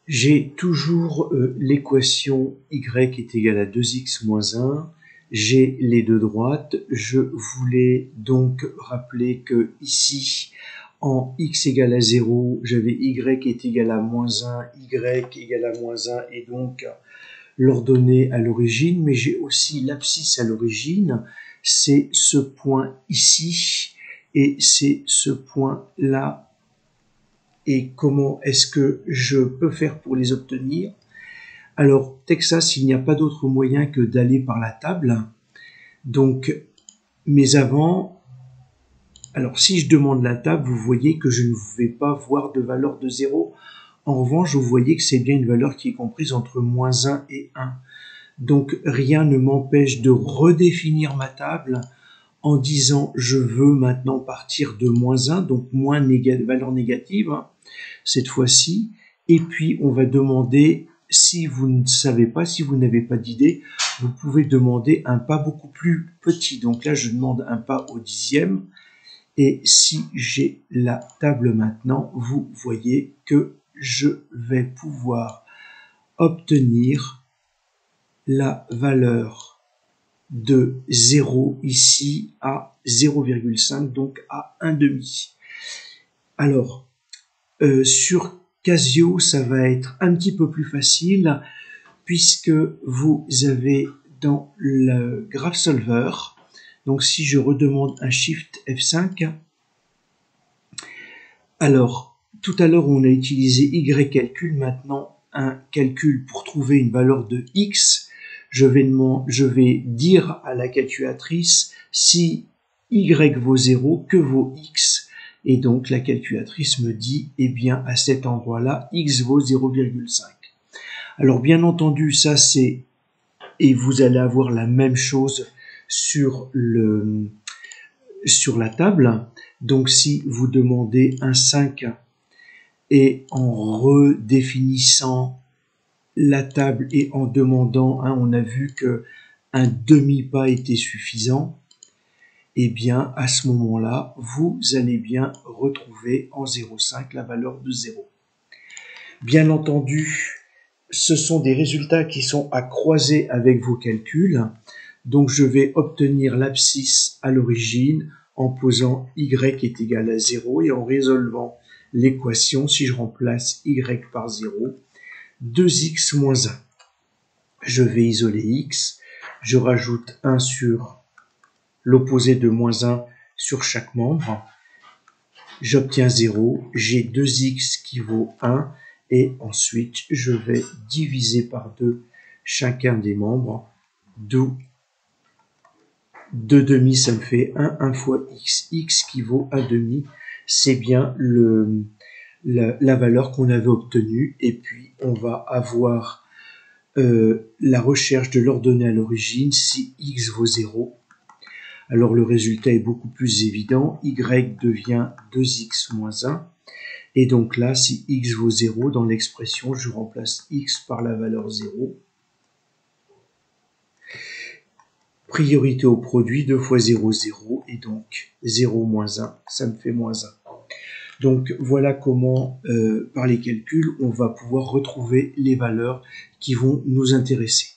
J'ai toujours l'équation y est égale à 2x moins 1. J'ai les deux droites. Je voulais donc rappeler que ici, en x égale à 0, j'avais y est égal à moins 1, y égale à moins 1, et donc l'ordonnée à l'origine, mais j'ai aussi l'abscisse à l'origine. C'est ce point ici, et c'est ce point-là. Et comment est-ce que je peux faire pour les obtenir? Alors, Texas, il n'y a pas d'autre moyen que d'aller par la table. Donc, mais avant, alors si je demande la table, vous voyez que je ne vais pas voir de valeur de 0. En revanche, vous voyez que c'est bien une valeur qui est comprise entre moins 1 et 1. Donc, rien ne m'empêche de redéfinir ma table en disant je veux maintenant partir de moins 1, donc valeur négative, cette fois-ci, et puis on va demander, si vous ne savez pas, si vous n'avez pas d'idée, vous pouvez demander un pas beaucoup plus petit. Donc là, je demande un pas au dixième, et si j'ai la table maintenant, vous voyez que je vais pouvoir obtenir la valeur de 0 ici à 0,5, donc à 1,5. Alors, sur Casio, ça va être un petit peu plus facile puisque vous avez dans le graph solver, donc si je redemande un Shift F5, alors tout à l'heure on a utilisé Y calcul, maintenant un calcul pour trouver une valeur de X, je vais dire à la calculatrice si Y vaut 0, que vaut X. Et donc, la calculatrice me dit, eh bien, à cet endroit-là, X vaut 0,5. Alors, bien entendu, ça c'est, et vous allez avoir la même chose sur la table. Donc, si vous demandez un 5 et en redéfinissant la table et en demandant, on a vu que un demi-pas était suffisant, eh bien, à ce moment-là, vous allez bien retrouver en 0,5 la valeur de 0. Bien entendu, ce sont des résultats qui sont à croiser avec vos calculs. Donc, je vais obtenir l'abscisse à l'origine en posant y est égal à 0 et en résolvant l'équation, si je remplace y par 0, 2x moins 1. Je vais isoler x, je rajoute 1 sur l'opposé de moins 1 sur chaque membre, j'obtiens 0, j'ai 2x qui vaut 1, et ensuite je vais diviser par 2 chacun des membres, d'où 2 demi, ça me fait 1 fois x, x qui vaut 1 demi, c'est bien la valeur qu'on avait obtenue, et puis on va avoir la recherche de l'ordonnée à l'origine, si x vaut 0, alors le résultat est beaucoup plus évident, y devient 2x moins 1, et donc là, si x vaut 0, dans l'expression, je remplace x par la valeur 0. Priorité au produit, 2 fois 0, 0, et donc 0 moins 1, ça me fait moins 1. Donc voilà comment, par les calculs, on va pouvoir retrouver les valeurs qui vont nous intéresser.